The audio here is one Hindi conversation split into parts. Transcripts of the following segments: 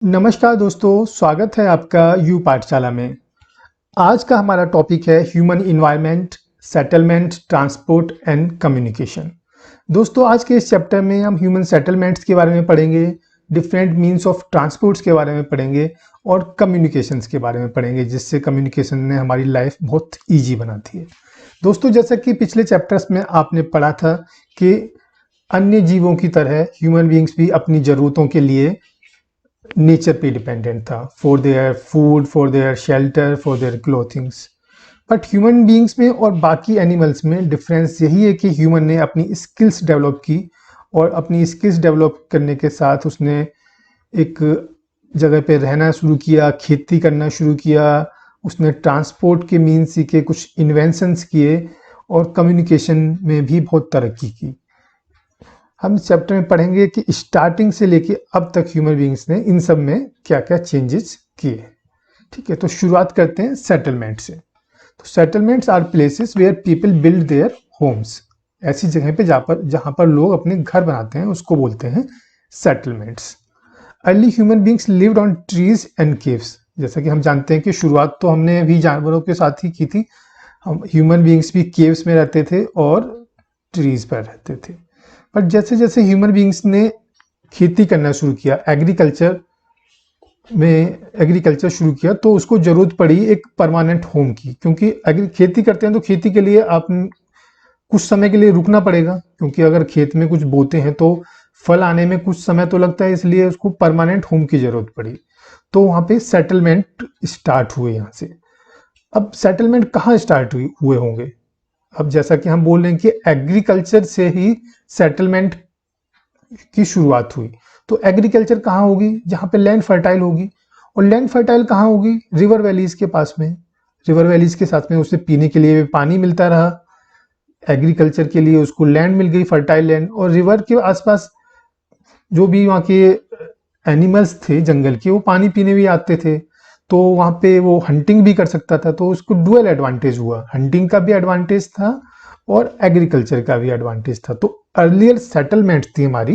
नमस्कार दोस्तों, स्वागत है आपका यू पाठशाला में। आज का हमारा टॉपिक है human environment, settlement, transport and communication. दोस्तों, आज के इस चैप्टर में हम ह्यूमन सेटलमेंट्स के बारे में पढ़ेंगे, डिफरेंट मीन्स ऑफ ट्रांसपोर्ट्स के बारे में पढ़ेंगे और कम्युनिकेशंस के बारे में पढ़ेंगे, जिससे कम्युनिकेशन ने हमारी लाइफ बहुत ईजी बनाती है। दोस्तों, जैसा कि पिछले चैप्टर्स में आपने पढ़ा था कि अन्य जीवों की तरह ह्यूमन बीइंग्स भी अपनी ज़रूरतों के लिए नेचर पे डिपेंडेंट था, for their food, for their shelter, for their clothings. But human beings में और बाकी एनिमल्स में डिफरेंस यही है कि ह्यूमन ने अपनी स्किल्स डेवलप की और अपनी स्किल्स डेवलप करने के साथ उसने एक जगह पे रहना शुरू किया, खेती करना शुरू किया, उसने ट्रांसपोर्ट के मीन्स सीखे, कुछ इन्वेंशंस किए और कम्युनिकेशन में भी बहुत तरक्की की। हम इस चैप्टर में पढ़ेंगे कि स्टार्टिंग से लेके अब तक ह्यूमन बीइंग्स ने इन सब में क्या क्या चेंजेस किए। ठीक है, तो शुरुआत करते हैं सेटलमेंट से। तो settlements are places where people build their homes. ऐसी जगह पे जहाँ पर लोग अपने घर बनाते हैं उसको बोलते हैं settlements. Early human beings lived on trees and caves. जैसा कि हम जानते हैं कि शुरुआत तो हमने भी जानवरों के साथ ही की थी। हम ह्यूमन बीइंग्स भी केव्स में रहते थे और ट्रीज पर रहते थे। बट जैसे जैसे ह्यूमन बीइंग्स ने खेती करना शुरू किया, एग्रीकल्चर शुरू किया, तो उसको जरूरत पड़ी एक परमानेंट होम की, क्योंकि अगर खेती करते हैं तो खेती के लिए आप कुछ समय के लिए रुकना पड़ेगा, क्योंकि अगर खेत में कुछ बोते हैं तो फल आने में कुछ समय तो लगता है, इसलिए उसको परमानेंट होम की जरूरत पड़ी। तो वहां पे सेटलमेंट स्टार्ट हुए यहाँ से। अब सेटलमेंट कहाँ स्टार्ट हुए होंगे? अब जैसा कि हम बोल रहे हैं कि एग्रीकल्चर से ही सेटलमेंट की शुरुआत हुई, तो एग्रीकल्चर कहाँ होगी? जहाँ पे लैंड फर्टाइल होगी। और लैंड फर्टाइल कहाँ होगी? रिवर वैलीज के पास में। रिवर वैलीज के साथ में उसे पीने के लिए पानी मिलता रहा, एग्रीकल्चर के लिए उसको लैंड मिल गई, फर्टाइल लैंड। और रिवर के आसपास जो भी वहाँ के एनिमल्स थे जंगल के, वो पानी पीने भी आते थे, तो वहाँ पे वो हंटिंग भी कर सकता था। तो उसको डुअल एडवांटेज हुआ, हंटिंग का भी एडवांटेज था और एग्रीकल्चर का भी एडवांटेज था। तो अर्लियर सेटलमेंट थी हमारी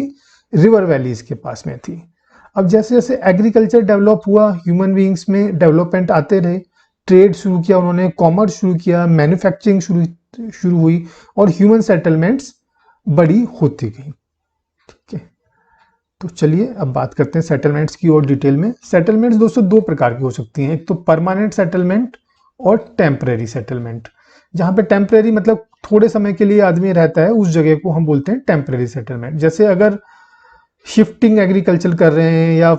रिवर वैलीज के पास में थी। अब जैसे जैसे एग्रीकल्चर डेवलप हुआ, ह्यूमन बीइंग्स में डेवलपमेंट आते रहे, ट्रेड शुरू किया उन्होंने, कॉमर्स शुरू किया, मैन्युफैक्चरिंग शुरू हुई और ह्यूमन सेटलमेंट्स बड़ी होती गई। ठीक है, तो चलिए अब बात करते हैं सेटलमेंट्स की और डिटेल में। सेटलमेंट्स दोस्तों दो प्रकार की हो सकती हैं, एक तो परमानेंट सेटलमेंट और टेम्परेरी सेटलमेंट। जहाँ पे टेम्परेरी मतलब थोड़े समय के लिए आदमी रहता है, उस जगह को हम बोलते हैं टेम्परेरी सेटलमेंट। जैसे अगर शिफ्टिंग एग्रीकल्चर कर रहे हैं या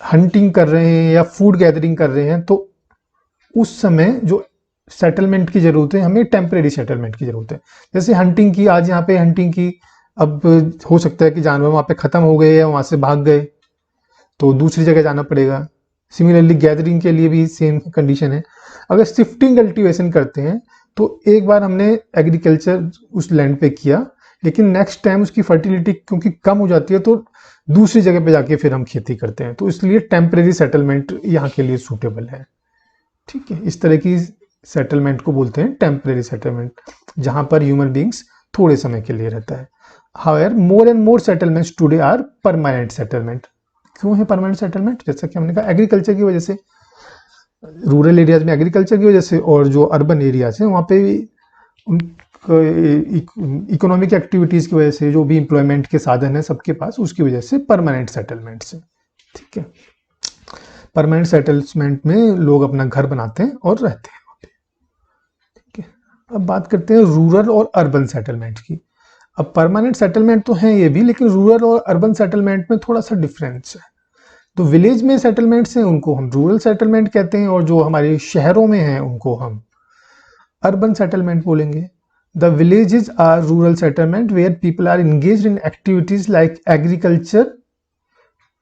हंटिंग कर रहे हैं या फूड गैदरिंग कर रहे हैं, तो उस समय जो सेटलमेंट की जरूरत है, हमें टेम्परेरी सेटलमेंट की जरूरत है। जैसे हंटिंग की, आज यहाँ पे हंटिंग की, अब हो सकता है कि जानवर वहाँ पे खत्म हो गए या वहाँ से भाग गए, तो दूसरी जगह जाना पड़ेगा। सिमिलरली गैदरिंग के लिए भी सेम कंडीशन है। अगर शिफ्टिंग कल्टीवेशन करते हैं तो एक बार हमने एग्रीकल्चर उस लैंड पे किया, लेकिन नेक्स्ट टाइम उसकी फर्टिलिटी क्योंकि कम हो जाती है, तो दूसरी जगह पे जाके फिर हम खेती करते हैं। तो इसलिए टेम्परेरी सेटलमेंट यहाँ के लिए सूटेबल है। ठीक है, इस तरह की सेटलमेंट को बोलते हैं टेम्परेरी सेटलमेंट, जहां पर ह्यूमन बीइंग्स थोड़े समय के लिए रहता है। However more and more settlements today are permanent settlement. क्यों है परमानेंट सेटलमेंट? जैसा कि हमने कहा, एग्रीकल्चर की वजह से, रूरल एरियाज में एग्रीकल्चर की वजह से, और जो अर्बन एरियाज है वहाँ पे इकोनॉमिक एक्टिविटीज की वजह से, जो भी एम्प्लॉयमेंट के साधन है सबके पास, उसकी वजह से परमानेंट सेटलमेंट से। ठीक है, परमानेंट सेटलमेंट में लोग अपना घर बनाते हैं और रहते हैं वहाँ पे। ठीक है, अब बात करते हैं रूरल और अर्बन सेटलमेंट की। अब परमानेंट सेटलमेंट तो है ये भी, लेकिन रूरल और अर्बन सेटलमेंट में थोड़ा सा डिफरेंस है। तो विलेज में सेटलमेंट्स हैं उनको हम रूरल सेटलमेंट कहते हैं, और जो हमारे शहरों में हैं उनको हम अर्बन सेटलमेंट बोलेंगे। The villages are rural settlement where people are engaged in activities like agriculture.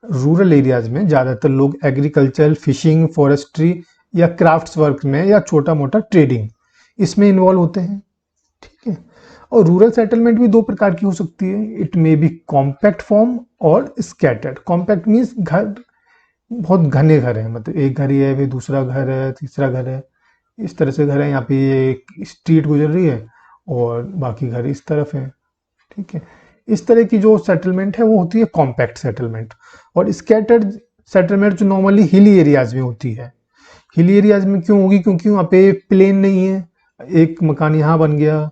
Rural areas में ज़्यादातर लोग एग्रीकल्चर, फिशिंग, फॉरेस्ट्री या क्राफ्ट्स वर्क में या छोटा मोटा ट्रेडिंग, इसमें इन्वॉल्व होते हैं। ठीक है, और रूरल सेटलमेंट भी दो प्रकार की हो सकती है। It may be compact form और स्कैटर्ड। कॉम्पैक्ट मीन्स घर बहुत घने घर है, मतलब एक घर ही है, फिर दूसरा घर है, तीसरा घर है, इस तरह से घर है। यहाँ पे एक स्ट्रीट गुजर रही है और बाकी घर इस तरफ है। ठीक है, इस तरह की जो सेटलमेंट है वो होती है कॉम्पैक्ट सेटलमेंट। और स्कैटर्ड सेटलमेंट जो नॉर्मली हिली एरियाज में होती है। हिली एरियाज में क्यों होगी? क्योंकि वहाँ पे प्लेन नहीं है, एक मकान यहाँ बन गया,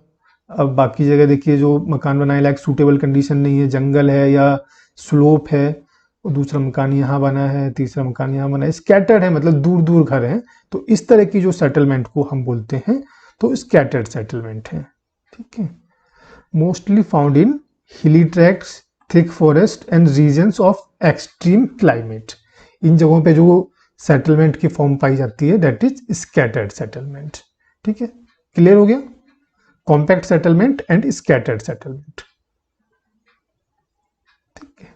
अब बाकी जगह देखिए जो मकान बनाए लायक सूटेबल कंडीशन नहीं है, जंगल है या स्लोप है, और दूसरा मकान यहाँ बना है, तीसरा मकान यहाँ बना है, स्कैटर्ड है, मतलब दूर दूर घर हैं। तो इस तरह की जो सेटलमेंट को हम बोलते हैं तो स्कैटर्ड सेटलमेंट है। ठीक है, mostly found in hilly tracts, thick forest and regions of extreme climate. इन जगहों पे जो सेटलमेंट की फॉर्म पाई जाती है दैट इज स्कैटर्ड सेटलमेंट। ठीक है, क्लियर हो गया? Compact settlement and scattered settlement. ठीक है,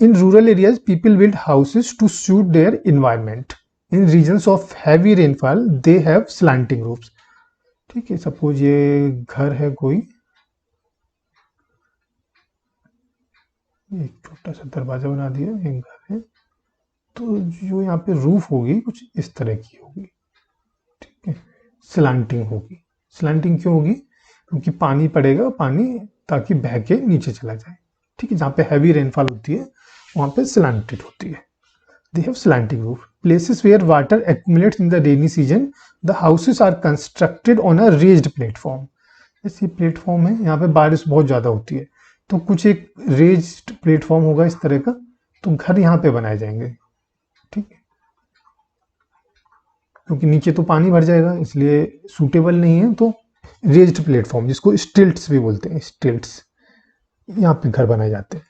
in rural areas people build houses to suit their environment. In regions of heavy rainfall they have slanting roofs. ठीक है, सपोज ये घर है कोई, एक छोटा सा दरवाजा बना दिया, एक घर है, तो जो यहाँ पे रूफ होगी कुछ इस तरह की होगी। ठीक है, स्लैंटिंग होगी। स्लैंटिंग क्यों होगी? क्योंकि पानी पड़ेगा, पानी ताकि बह के नीचे चला जाए। ठीक है, जहाँ पे हैवी रेनफॉल होती है वहाँ पे स्लैंटेड होती है। They have slanting roof. Places where water accumulates in the rainy season the houses are constructed on a raised platform. जैसे प्लेटफॉर्म है, यहाँ पे बारिश बहुत ज़्यादा होती है तो कुछ एक रेज्ड प्लेटफॉर्म होगा इस तरह का, तो घर यहाँ पे बनाए जाएंगे। ठीक है, क्योंकि नीचे तो पानी भर जाएगा इसलिए सूटेबल नहीं है, तो रेज्ड प्लेटफॉर्म जिसको स्टिल्ट्स भी बोलते हैं, स्टिल्ट्स, यहाँ पे घर बनाए जाते हैं।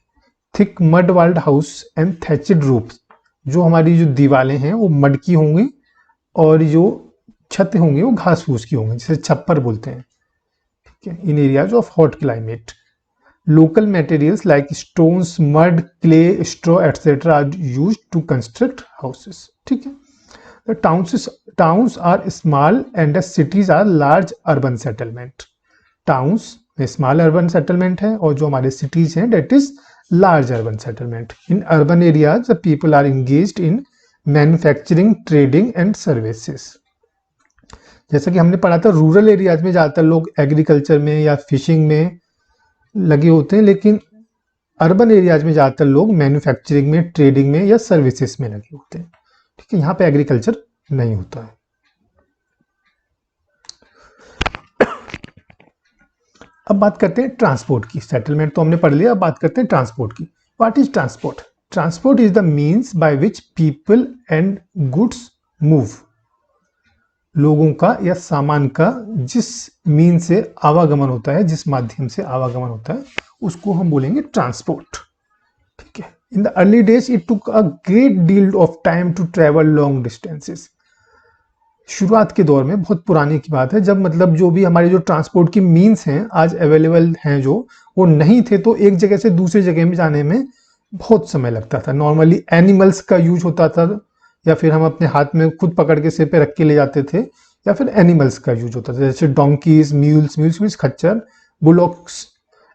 Thick mud walled house and thatched roof. जो हमारी जो दीवारें हैं वो मड की होंगी और जो छत होंगी वो घास फूस की होंगी, जिसे छप्पर बोलते हैं। ठीक है, in areas of hot climate local materials like stones, mud, clay, straw etc. are used to construct houses. ठीक है, the towns are small and the cities are large urban settlement. Towns में small urban settlement है और जो हमारे cities हैं that is large urban settlement. In urban areas the people are engaged in manufacturing, trading and services. जैसा कि हमने पढ़ा था रूरल एरियाज में ज़्यादातर लोग एग्रीकल्चर में या फिशिंग में लगे होते हैं, लेकिन अर्बन एरियाज में ज़्यादातर लोग मैन्युफैक्चरिंग में, ट्रेडिंग में या सर्विसेज में लगे होते हैं। ठीक है, यहाँ पे एग्रीकल्चर नहीं होता है। अब बात करते हैं ट्रांसपोर्ट की। सेटलमेंट तो हमने पढ़ लिया, अब बात करते हैं ट्रांसपोर्ट की। What is transport? Transport is the means by which people and goods move. लोगों का या सामान का जिस मीन से आवागमन होता है, जिस माध्यम से आवागमन होता है, उसको हम बोलेंगे ट्रांसपोर्ट। ठीक है, in the early days it took a great deal of time to travel long distances. शुरुआत के दौर में, बहुत पुराने की बात है, जब मतलब जो भी हमारे जो ट्रांसपोर्ट की मीन्स हैं आज अवेलेबल हैं जो, वो नहीं थे, तो एक जगह से दूसरी जगह में जाने में बहुत समय लगता था। नॉर्मली एनिमल्स का यूज होता था, या फिर हम अपने हाथ में खुद पकड़ के सिर पे रख के ले जाते थे, या फिर एनिमल्स का यूज होता था, जैसे डोंकीज, म्यूल्स मीन्स खच्चर, bullocks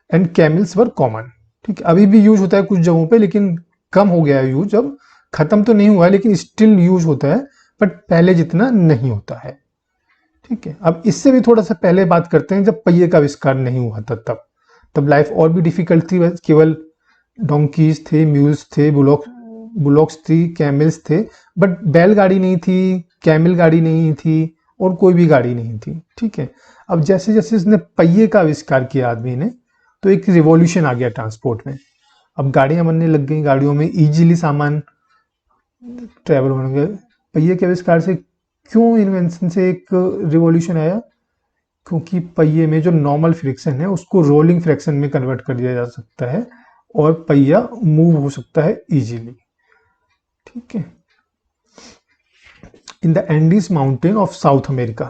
and camels were common. ठीक है, अभी भी यूज होता है कुछ जगहों पे, लेकिन कम हो गया है यूज। अब खत्म तो नहीं हुआ है, लेकिन स्टिल यूज होता है, बट पहले जितना नहीं होता है। ठीक है, अब इससे भी थोड़ा सा पहले बात करते हैं, जब पहिए का आविष्कार नहीं हुआ था, तब लाइफ और भी डिफिकल्ट थी। केवल डोंकीज थे, म्यूल्स थे, बुलॉक्स थी, कैमल्स थे, बट बैलगाड़ी नहीं थी, कैमल गाड़ी नहीं थी, और कोई भी गाड़ी नहीं थी। ठीक है, अब जैसे जैसे इसने पहिए का आविष्कार किया आदमी ने, तो एक रिवॉल्यूशन आ गया ट्रांसपोर्ट में। अब गाड़ियां बनने लग गई, गाड़ियों में इजीली सामान ट्रेवल होने गए। पहिए के आविष्कार से क्यों इन्वेंशन से एक रिवॉल्यूशन आया? क्योंकि पहिए में जो नॉर्मल फ्रिक्शन है उसको रोलिंग फ्रिक्शन में कन्वर्ट कर दिया जा सकता है और पहिया मूव हो सकता है इजीली। ठीक है, in the Andes mountain of south America.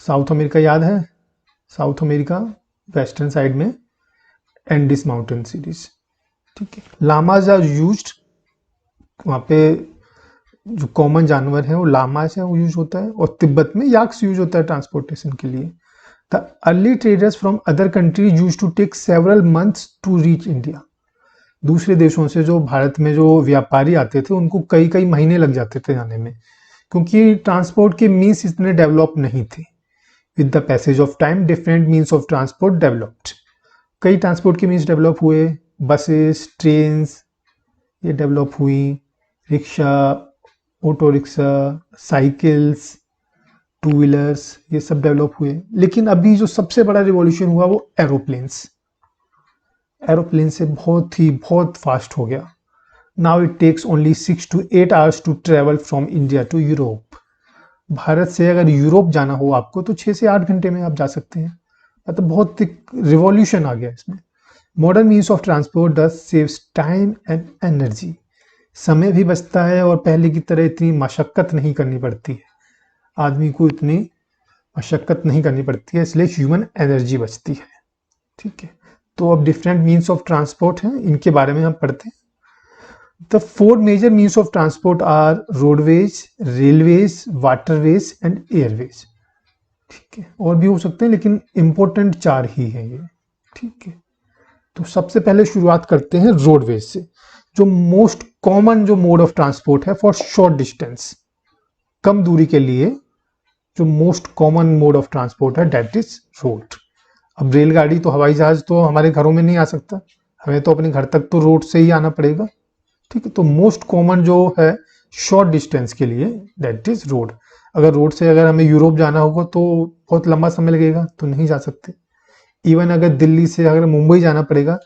South America याद है? साउथ अमेरिका वेस्टर्न साइड में एंडीज माउंटेन सीरीज। ठीक है, लामाज आर यूज्ड, वहाँ पे जो कॉमन जानवर है वो लामाज है, वो यूज होता है, और तिब्बत में याक्स यूज होता है ट्रांसपोर्टेशन के लिए। The early traders from other countries use to take several months to reach India. दूसरे देशों से जो भारत में जो व्यापारी आते थे उनको कई कई महीने लग जाते थे आने में, क्योंकि ट्रांसपोर्ट के मीन्स इतने डेवलप नहीं थे। With the passage of time different means of transport developed. कई ट्रांसपोर्ट के मीन्स डेवलप हुए, बसेस, ट्रेन्स ये डेवलप हुई, rickshaw, auto rickshaw, cycles, two wheelers, ये सब डेवलप हुए। लेकिन अभी जो सबसे बड़ा रिवॉल्यूशन हुआ वो एरोप्लेन्स। एरोप्लेन से बहुत फास्ट हो गया। Now it takes only 6 to 8 hours to travel from India to Europe. भारत से अगर यूरोप जाना हो आपको तो 6 से 8 घंटे में आप जा सकते हैं। मतलब बहुत रिवॉल्यूशन आ गया इसमें। Modern means of transport does saves time and energy. समय भी बचता है और पहले की तरह इतनी मशक्कत नहीं करनी पड़ती है, आदमी को इतनी मशक्कत नहीं करनी पड़ती है, इसलिए ह्यूमन एनर्जी बचती है। ठीक है, तो अब डिफरेंट मीन्स ऑफ ट्रांसपोर्ट हैं, इनके बारे में हम पढ़ते हैं। The 4 major means of transport are roadways, railways, waterways and airways. ठीक है, और भी हो सकते हैं लेकिन इंपॉर्टेंट 4 ही हैं ये। ठीक है, तो सबसे पहले शुरुआत करते हैं रोडवेज से, जो मोस्ट कॉमन जो मोड ऑफ ट्रांसपोर्ट है फॉर शॉर्ट डिस्टेंस, कम दूरी के लिए जो most common mode of transport है दैट इज रोड। अब रेलगाड़ी तो, हवाई जहाज तो हमारे घरों में नहीं आ सकता, हमें तो अपने घर तक तो रोड से ही आना पड़ेगा। ठीक है, तो मोस्ट कॉमन जो है शॉर्ट डिस्टेंस के लिए दैट इज रोड। अगर रोड से अगर हमें यूरोप जाना होगा तो बहुत लंबा समय लगेगा, तो नहीं जा सकते। इवन अगर दिल्ली से अगर मुंबई जाना पड़ेगा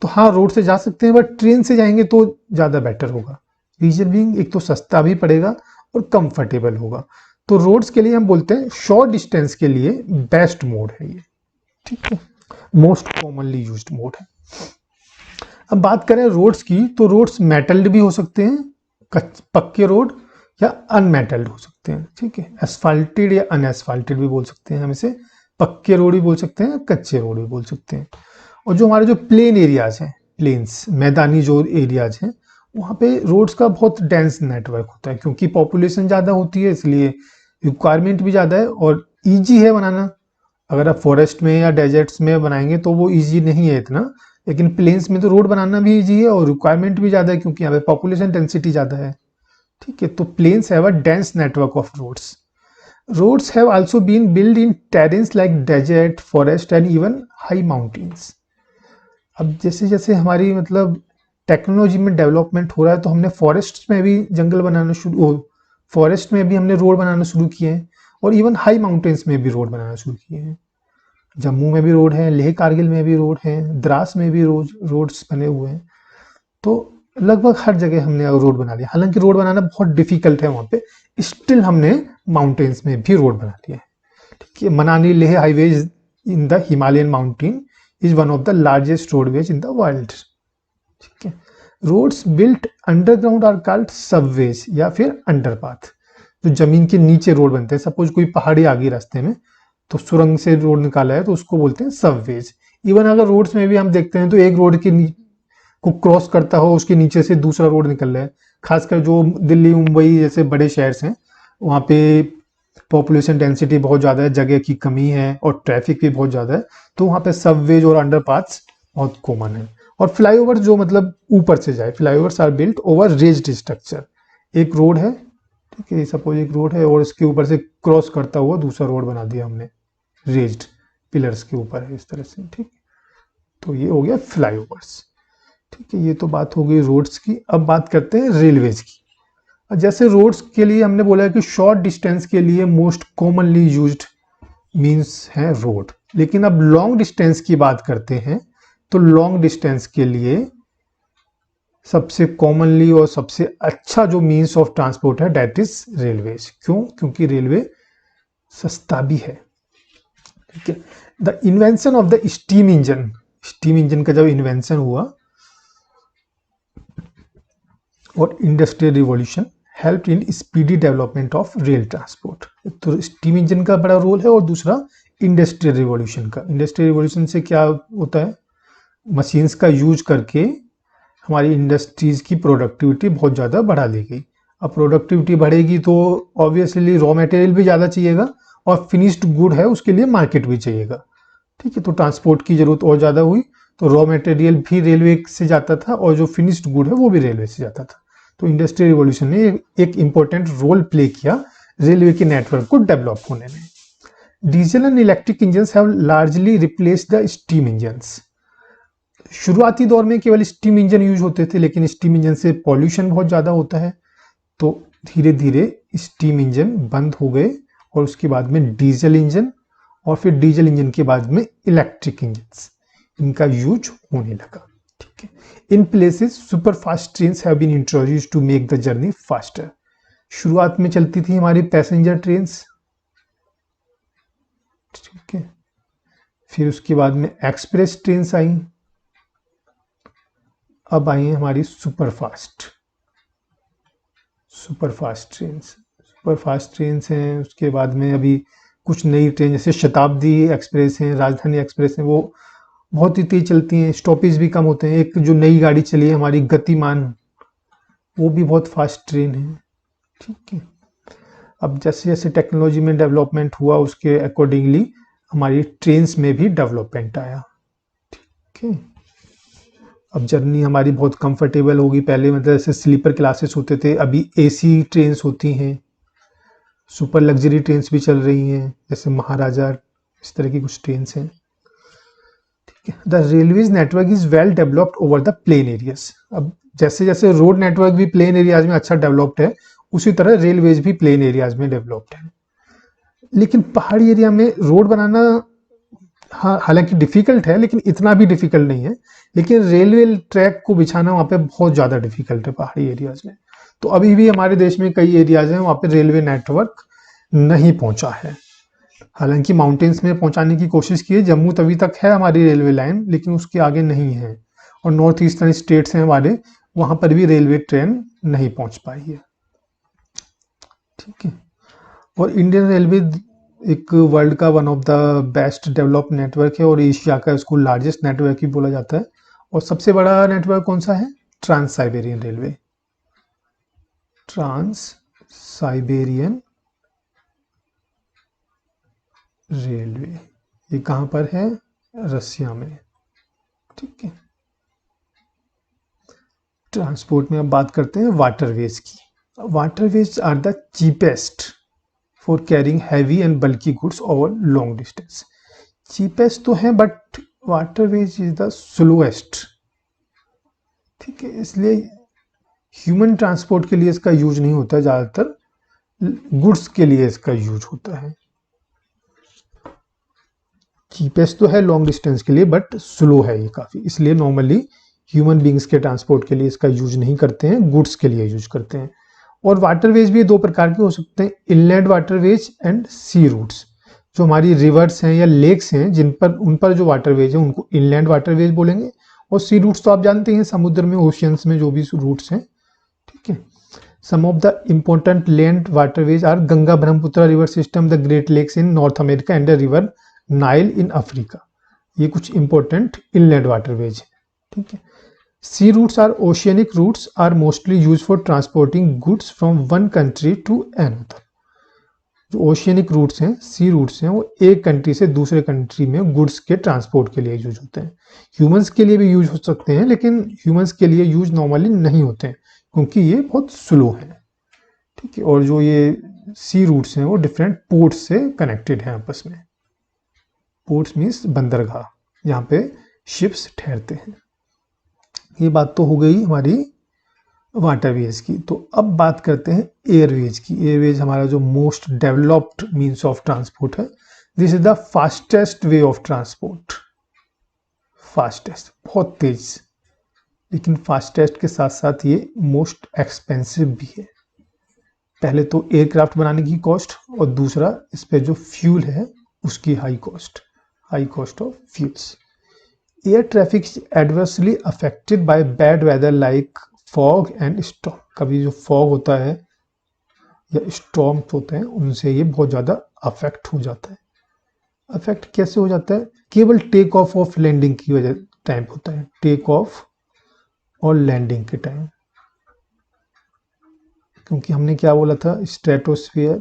तो हाँ रोड से जा सकते हैं, बट ट्रेन से जाएंगे तो ज़्यादा बेटर होगा। रीजन बीइंग, एक तो सस्ता भी पड़ेगा और कंफर्टेबल होगा। तो रोड्स के लिए हम बोलते हैं शॉर्ट डिस्टेंस के लिए बेस्ट मोड है ये। ठीक है, मोस्ट कॉमनली यूज्ड मोड है। अब बात करें रोड्स की, तो रोड्स मेटल्ड भी हो सकते हैं, पक्के रोड, या अनमेटल्ड हो सकते हैं। ठीक है, एस्फाल्टेड या अनएस्फाल्टेड भी बोल सकते हैं हम इसे, पक्के रोड भी बोल सकते हैं, कच्चे रोड भी बोल सकते हैं। और जो हमारे जो प्लेन एरियाज हैं, प्लेन्स, मैदानी जो एरियाज हैं, वहाँ पे रोड्स का बहुत डेंस नेटवर्क होता है, क्योंकि पॉपुलेशन ज़्यादा होती है इसलिए रिक्वायरमेंट भी ज़्यादा है और ईजी है बनाना। अगर आप फॉरेस्ट में या डेजर्ट्स में बनाएंगे तो वो ईजी नहीं है इतना, लेकिन प्लेन्स में तो रोड बनाना भी ईजी है और रिक्वायरमेंट भी ज़्यादा है, क्योंकि यहाँ पे पॉपुलेशन डेंसिटी ज़्यादा है। ठीक है, तो plains have a dense network of roads. Roads have also been build in terrains like desert, forest and even high mountains. अब जैसे जैसे हमारी मतलब टेक्नोलॉजी में डेवलपमेंट हो रहा है तो हमने फॉरेस्ट में भी जंगल बनाना फॉरेस्ट में भी हमने रोड बनाना शुरू किए हैं, और इवन हाई माउंटेन्स में भी रोड बनाना शुरू किए हैं। जम्मू में भी रोड है, लेह कारगिल में भी रोड है, द्रास में भी रोड्स बने हुए हैं। तो लगभग हर जगह हमने रोड बना लिया। हालांकि रोड बनाना बहुत डिफिकल्ट है वहाँ पे, स्टिल हमने माउंटेन्स में भी रोड बना लिया है। ठीक है, Manali Leh highway in the Himalayan mountain is one of the largest roadways in the world. ठीक है, roads built underground are called subways या फिर अंडरपाथ। जो जमीन के नीचे रोड बनते हैं, सपोज कोई पहाड़ी आ गई रास्ते में तो सुरंग से रोड निकाला है तो उसको बोलते हैं सबवेज। इवन अगर रोड्स में भी हम देखते हैं तो एक रोड के को क्रॉस करता हो, उसके नीचे से दूसरा रोड निकल रहा है। खासकर जो दिल्ली मुंबई जैसे बड़े शहर हैं वहाँ पे पॉपुलेशन डेंसिटी बहुत ज़्यादा है, जगह की कमी है और ट्रैफिक भी बहुत ज़्यादा है, तो वहाँ पे सबवेज और अंडरपाथ्स बहुत कॉमन है। और फ्लाईओवर जो मतलब ऊपर से जाए, flyovers are built over raised structure. एक रोड है, ठीक है, सपोज एक रोड है और इसके ऊपर से क्रॉस करता हुआ दूसरा रोड बना दिया हमने, रेज्ड पिलर्स के ऊपर है इस तरह से। ठीक, तो ये हो गया फ्लाईओवर्स। ठीक है, ये तो बात हो गई रोड्स की। अब बात करते हैं रेलवेज की। जैसे रोड्स के लिए हमने बोला कि शॉर्ट डिस्टेंस के लिए मोस्ट कॉमनली यूज्ड मींस है रोड, लेकिन अब लॉन्ग डिस्टेंस की बात करते हैं तो लॉन्ग डिस्टेंस के लिए सबसे कॉमनली और सबसे अच्छा जो मीन्स ऑफ ट्रांसपोर्ट है दैट इज रेलवेज। क्यों? क्योंकि रेलवे सस्ता भी है। ठीक है, the invention of the steam engine, steam engine का जब इन्वेंशन हुआ और industrial revolution help in speedy development of rail transport. तो स्टीम इंजन का बड़ा रोल है और दूसरा इंडस्ट्रियल रिवॉल्यूशन का। इंडस्ट्रियल रिवॉल्यूशन से क्या होता है, मशीन्स का यूज करके हमारी इंडस्ट्रीज की प्रोडक्टिविटी बहुत ज़्यादा बढ़ा दी गई। अब प्रोडक्टिविटी बढ़ेगी तो ऑब्वियसली रॉ मटेरियल भी ज़्यादा चाहिएगा और फिनिश्ड गुड है उसके लिए मार्केट भी चाहिएगा। ठीक है, तो ट्रांसपोर्ट की ज़रूरत और ज़्यादा हुई, तो रॉ मटेरियल भी रेलवे से जाता था और जो फिनिश्ड गुड है वो भी रेलवे से जाता था। तो इंडस्ट्रियल रिवॉल्यूशन ने एक इम्पोर्टेंट रोल प्ले किया रेलवे के नेटवर्क को डेवलप होने में। Diesel and electric engines have largely replaced the steam engines. शुरुआती दौर में केवल स्टीम इंजन यूज होते थे, लेकिन स्टीम इंजन से पॉल्यूशन बहुत ज़्यादा होता है, तो धीरे धीरे स्टीम इंजन बंद हो गए और उसके बाद में डीजल इंजन, और फिर डीजल इंजन के बाद में इलेक्ट्रिक इंजन, इनका यूज होने लगा। ठीक है। In places super fast trains have been introduced to make the journey faster. शुरुआत में चलती थी हमारी पैसेंजर ट्रेन्स, ठीक है, फिर उसके बाद में एक्सप्रेस ट्रेन्स आई, अब आई है हमारी super fast trains. Super fast trains हैं, उसके बाद में अभी कुछ नई ट्रेन जैसे शताब्दी एक्सप्रेस हैं, राजधानी एक्सप्रेस हैं, वो बहुत ही तेज चलती हैं, स्टॉपेज भी कम होते हैं। एक जो नई गाड़ी चली है हमारी गतिमान, वो भी बहुत फास्ट ट्रेन है। ठीक है। अब जैसे जैसे टेक्नोलॉजी में डेवलपमेंट हुआ उसके अकॉर्डिंगली हमारी ट्रेन्स में भी डेवलपमेंट आया। ठीक है। अब जर्नी हमारी बहुत कंफर्टेबल होगी। पहले मतलब जैसे स्लीपर क्लासेस होते थे, अभी एसी ट्रेन्स होती हैं, सुपर लग्जरी ट्रेन्स भी चल रही हैं, जैसे महाराजा, इस तरह की कुछ ट्रेन्स हैं। ठीक है। The railways network is well developed over the plain areas. अब जैसे जैसे रोड नेटवर्क भी प्लेन एरियाज में अच्छा डेवलप्ड है, उसी तरह रेलवेज भी प्लेन एरियाज में डेवलप्ड है। लेकिन पहाड़ी एरिया में रोड बनाना हाँ हालांकि डिफिकल्ट है, लेकिन इतना भी डिफिकल्ट नहीं है। लेकिन रेलवे ट्रैक को बिछाना वहाँ पे बहुत ज़्यादा डिफिकल्ट है पहाड़ी एरियाज में। तो अभी भी हमारे देश में कई एरियाज हैं वहाँ पे रेलवे नेटवर्क नहीं पहुँचा है। हालांकि माउंटेन्स में पहुँचाने की कोशिश की है, जम्मू तवी तक है हमारी रेलवे लाइन, लेकिन उसके आगे नहीं है। और नॉर्थ ईस्टर्न स्टेट्स हैं हमारे, वहाँ पर भी रेलवे ट्रेन नहीं पहुँच पाई है। ठीक है। और इंडियन रेलवे एक वर्ल्ड का one of the best developed network है और एशिया का इसको लार्जेस्ट नेटवर्क ही बोला जाता है। और सबसे बड़ा नेटवर्क कौन सा है? Trans Siberian railway. Trans Siberian railway, ये कहाँ पर है? रसिया में। ठीक है। ट्रांसपोर्ट में अब बात करते हैं वाटरवेज की। Waterways are the cheapest for carrying heavy and bulky goods over long distance. Cheapest तो है, but waterways is the slowest. ठीक है। इसलिए ह्यूमन ट्रांसपोर्ट के लिए इसका यूज नहीं होता, ज़्यादातर गुड्स के लिए इसका यूज होता है। चीपेस्ट तो है लॉन्ग डिस्टेंस के लिए, बट स्लो है ये काफ़ी, इसलिए नॉर्मली ह्यूमन बींग्स के ट्रांसपोर्ट के लिए इसका यूज नहीं करते हैं, गुड्स के लिए यूज करते हैं। और वाटरवेज भी दो प्रकार के हो सकते हैं, inland waterways and sea routes. जो हमारी रिवर्स हैं या लेक्स हैं जिन पर, उन पर जो वाटरवेज है उनको इनलैंड वाटरवेज बोलेंगे। और सी रूट्स तो आप जानते हैं, समुद्र में, ओशियंस में जो भी रूट्स हैं। ठीक है। Some of the important land waterways are Ganga Brahmaputra river system, the great lakes in north America and the river Nile in Africa. ये कुछ इंपॉर्टेंट इनलैंड वाटरवेज है। ठीक है। Sea routes are oceanic routes are mostly use for transporting goods from one country to another. जो ओशियनिक रूट्स हैं, सी रूट्स हैं, वो एक कंट्री से दूसरे कंट्री में गुड्स के ट्रांसपोर्ट के लिए यूज होते हैं। ह्यूमंस के लिए भी यूज हो सकते हैं, लेकिन ह्यूमंस के लिए यूज नॉर्मली नहीं होते हैं क्योंकि ये बहुत स्लो है। ठीक है। और जो ये सी रूट्स हैं वो डिफरेंट पोर्ट्स से कनेक्टेड हैं आपस में। पोर्ट्स मीन्स बंदरगाह, जहाँ पे शिप्स ठहरते हैं। ये बात तो हो गई हमारी वाटरवेज की। तो अब बात करते हैं एयरवेज की। एयरवेज हमारा जो most developed means of transport है। This is the fastest way of transport. Fastest, बहुत तेज, लेकिन फास्टेस्ट के साथ साथ ये मोस्ट एक्सपेंसिव भी है। पहले तो एयरक्राफ्ट बनाने की कॉस्ट, और दूसरा इस पे जो फ्यूल है उसकी high cost of fuels. Air traffic is adversely affected by bad weather like fog and storm. कभी जो फॉग होता है या स्टॉर्म्स होते हैं, उनसे ये बहुत ज़्यादा अफेक्ट हो जाता है। अफेक्ट कैसे हो जाता है? केवल टेक ऑफ और लैंडिंग की वजह टाइम होता है, टेक ऑफ और लैंडिंग के टाइम। क्योंकि हमने क्या बोला था? स्ट्रेटोस्फीयर,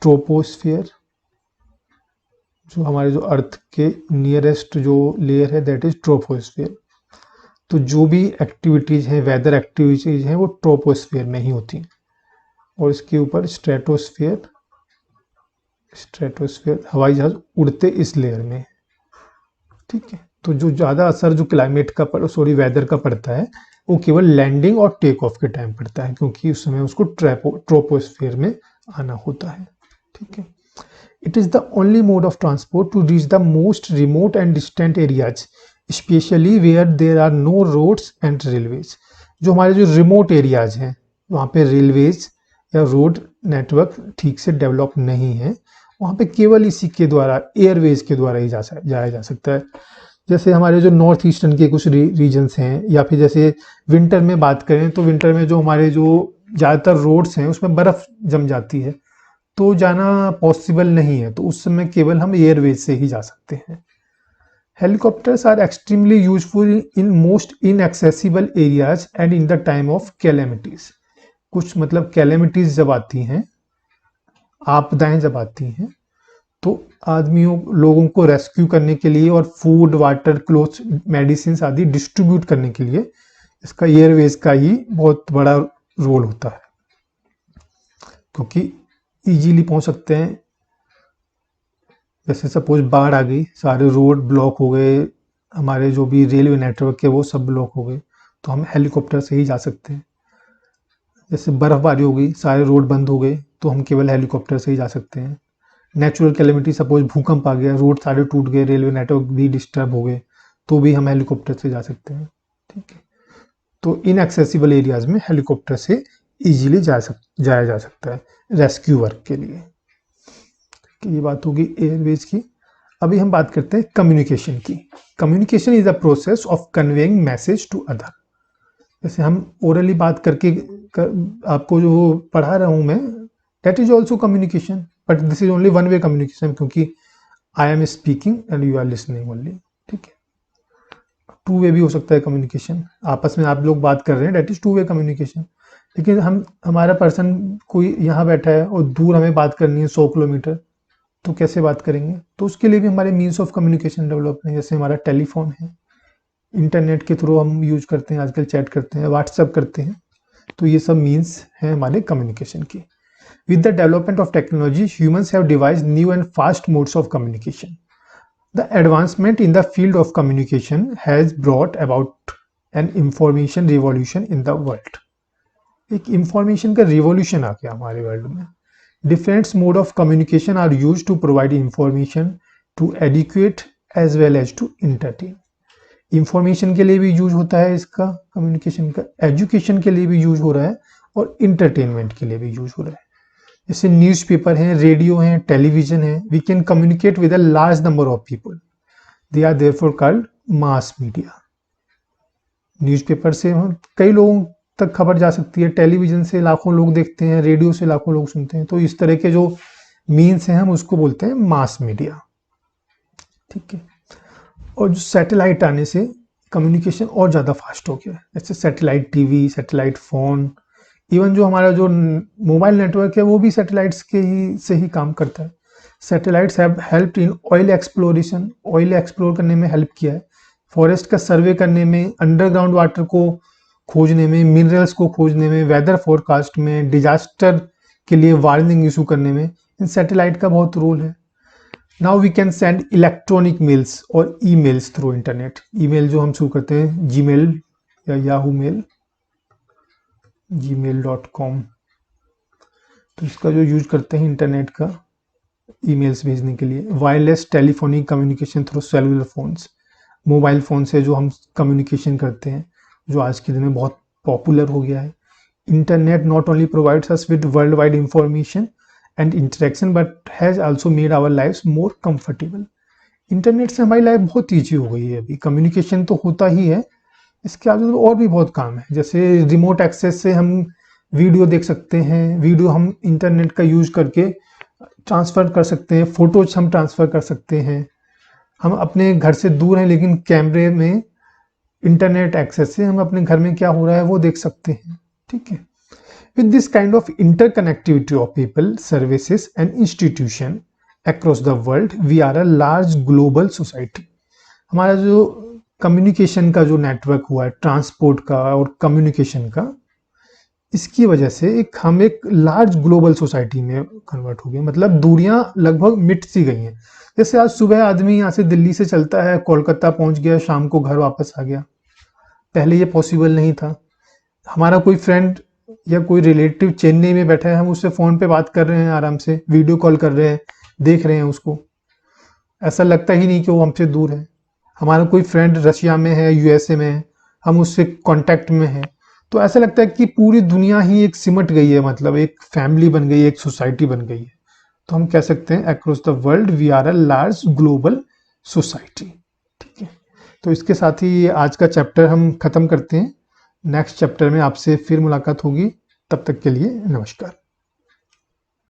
ट्रोपोस्फीयर, जो हमारे जो अर्थ के नियरेस्ट जो लेयर है दैट इज ट्रोपोस्फीयर। तो जो भी एक्टिविटीज हैं, वेदर एक्टिविटीज हैं, वो ट्रोपोस्फीयर में ही होती हैं। और इसके ऊपर स्ट्रेटोस्फीयर हवाई जहाज उड़ते इस लेयर में। ठीक है। तो जो ज़्यादा असर जो क्लाइमेट का वेदर का पड़ता है वो केवल लैंडिंग और टेक ऑफ के टाइम पड़ता है, क्योंकि उस समय उसको ट्रोपोस्फेयर में आना होता है। ठीक है। It is the only mode of transport to reach the most remote and distant areas, especially where there are no roads and railways. जो हमारे जो रिमोट एरियाज हैं वहाँ पे रेलवेज या रोड नेटवर्क ठीक से डेवलप नहीं है, वहाँ पे केवल इसी के द्वारा, एयरवेज के द्वारा ही जाया जा सकता है। जैसे हमारे जो नॉर्थ ईस्टर्न के कुछ रीजन्स हैं, या फिर जैसे विंटर में बात करें तो विंटर में जो हमारे जो ज़्यादातर रोड्स हैं उसमें बर्फ़ जम जाती है, तो जाना पॉसिबल नहीं है, तो उस समय केवल हम एयरवेज से ही जा सकते हैं। Helicopters are extremely useful in most inaccessible areas and in the time of calamities. कुछ मतलब कैलेमिटीज जब आती हैं, आपदाएं जब आती हैं, तो आदमियों लोगों को रेस्क्यू करने के लिए और फूड, वाटर, क्लोथ्स, मेडिसिन आदि डिस्ट्रीब्यूट करने के लिए इसका एयरवेज का ही बहुत बड़ा रोल होता है, क्योंकि इजीली पहुंच सकते हैं। जैसे सपोज बाढ़ आ गई, सारे रोड ब्लॉक हो गए, हमारे जो भी रेलवे नेटवर्क है वो सब ब्लॉक हो गए, तो हम हेलीकॉप्टर से ही जा सकते हैं। जैसे बर्फबारी हो गई, सारे रोड बंद हो गए, तो हम केवल हेलीकॉप्टर से ही जा सकते हैं। नेचुरल कैलेमिटी, सपोज भूकंप आ गया, रोड सारे टूट गए, रेलवे नेटवर्क भी डिस्टर्ब हो गए, तो भी हम हेलीकॉप्टर से जा सकते हैं। ठीक है। तो इनएक्सेसिबल एरियाज में हेलीकॉप्टर से इजीली जाया जा सकता है रेस्क्यू वर्क के लिए। ये बात होगी एयरवेज की। अभी हम बात करते हैं कम्युनिकेशन की। Communication is the process of conveying message to other. जैसे हम ओरली बात करके आपको जो पढ़ा रहा हूँ मैं, that is also communication, but this is only one way communication, क्योंकि I am speaking and you are listening only. ठीक है। टू वे भी हो सकता है कम्युनिकेशन, आपस में आप लोग बात कर रहे हैं, that is two way communication. लेकिन हमारा पर्सन कोई यहाँ बैठा है और दूर हमें बात करनी है 100 किलोमीटर, तो कैसे बात करेंगे? तो उसके लिए भी हमारे मीन्स ऑफ कम्युनिकेशन डेवलप हैं। जैसे हमारा टेलीफोन है, इंटरनेट के थ्रू हम यूज करते हैं, आजकल चैट करते हैं, व्हाट्सएप करते हैं, तो ये सब मीन्स हैं हमारे कम्युनिकेशन की। With the development of technology, humans have devised new and fast modes of communication. The advancement in the field of communication has brought about an information revolution in the world. एक इंफॉर्मेशन का रिवॉल्यूशन आ गया हमारे वर्ल्ड में। Different mode of communication are used to provide information to educate as well as to entertain. Information के लिए भी यूज होता है इसका, कम्युनिकेशन का, एजुकेशन के लिए भी यूज हो रहा है और इंटरटेनमेंट के लिए भी यूज हो रहा है। जैसे न्यूज़पेपर हैं, रेडियो हैं, टेलीविजन है, we can communicate with a large number of people, they are therefore called mass media. Newspaper से कई लोगों तक खबर जा सकती है, टेलीविजन से लाखों लोग देखते हैं, रेडियो से लाखों लोग सुनते हैं, तो इस तरह के जो मीन्स हैं हम उसको बोलते हैं मास मीडिया। ठीक है। और जो सैटेलाइट आने से कम्युनिकेशन और ज़्यादा फास्ट हो गया है, जैसे satellite TV, satellite phone, even जो हमारा जो मोबाइल नेटवर्क है वो भी सैटेलाइट्स के ही से ही काम करता है। Satellites have helped in oil exploration, oil explore करने में हेल्प किया है, फॉरेस्ट का सर्वे करने में, अंडरग्राउंड वाटर को खोजने में, मिनरल्स को खोजने में, वेदर फोरकास्ट में, डिजास्टर के लिए वार्निंग इशू करने में इन सैटेलाइट का बहुत रोल है। Now we can send electronic mails और ईमेल्स थ्रू इंटरनेट। ईमेल जो हम शुरू करते हैं जीमेल या याहू मेल, gmail.com, तो इसका जो यूज करते हैं इंटरनेट का ईमेल्स भेजने के लिए। Wireless telephonic communication through cellular phones, mobile phone से जो हम कम्युनिकेशन करते हैं, जो आज के दिन में बहुत पॉपुलर हो गया है। Internet not only provides us with world wide information and interaction but has also made our lifes more comfortable. Internet से हमारी लाइफ बहुत ईजी हो गई है। अभी कम्युनिकेशन तो होता ही है, इसके आगे और भी बहुत काम है। जैसे रिमोट एक्सेस से हम वीडियो देख सकते हैं, वीडियो हम इंटरनेट का यूज करके ट्रांसफ़र कर सकते हैं, फ़ोटोज हम ट्रांसफ़र कर सकते हैं। हम अपने घर से दूर हैं लेकिन कैमरे में इंटरनेट एक्सेस से हम अपने घर में क्या हो रहा है वो देख सकते हैं। ठीक है। With this kind of interconnectivity of people, services and institution across the world, we are a large global society. हमारा जो कम्युनिकेशन का जो नेटवर्क हुआ है, ट्रांसपोर्ट का और कम्युनिकेशन का, इसकी वजह से हम एक लार्ज ग्लोबल सोसाइटी में कन्वर्ट हो गए। मतलब दूरियां लगभग मिट सी गई हैं। जैसे आज सुबह आदमी यहाँ से दिल्ली से चलता है, कोलकाता पहुंच गया, शाम को घर वापस आ गया। पहले ये पॉसिबल नहीं था। हमारा कोई फ्रेंड या कोई रिलेटिव चेन्नई में बैठा है, हम उससे फ़ोन पे बात कर रहे हैं, आराम से वीडियो कॉल कर रहे हैं, देख रहे हैं उसको, ऐसा लगता ही नहीं कि वो हमसे दूर है। हमारा कोई फ्रेंड रशिया में है, यूएसए में है, हम उससे कांटेक्ट में हैं, तो ऐसा लगता है कि पूरी दुनिया ही एक सिमट गई है, मतलब एक फैमिली बन गई है, एक सोसाइटी बन गई है। तो हम कह सकते हैं across the world we are a large global society. ठीक है, तो इसके साथ ही आज का चैप्टर हम खत्म करते हैं। नेक्स्ट चैप्टर में आपसे फिर मुलाकात होगी, तब तक के लिए नमस्कार।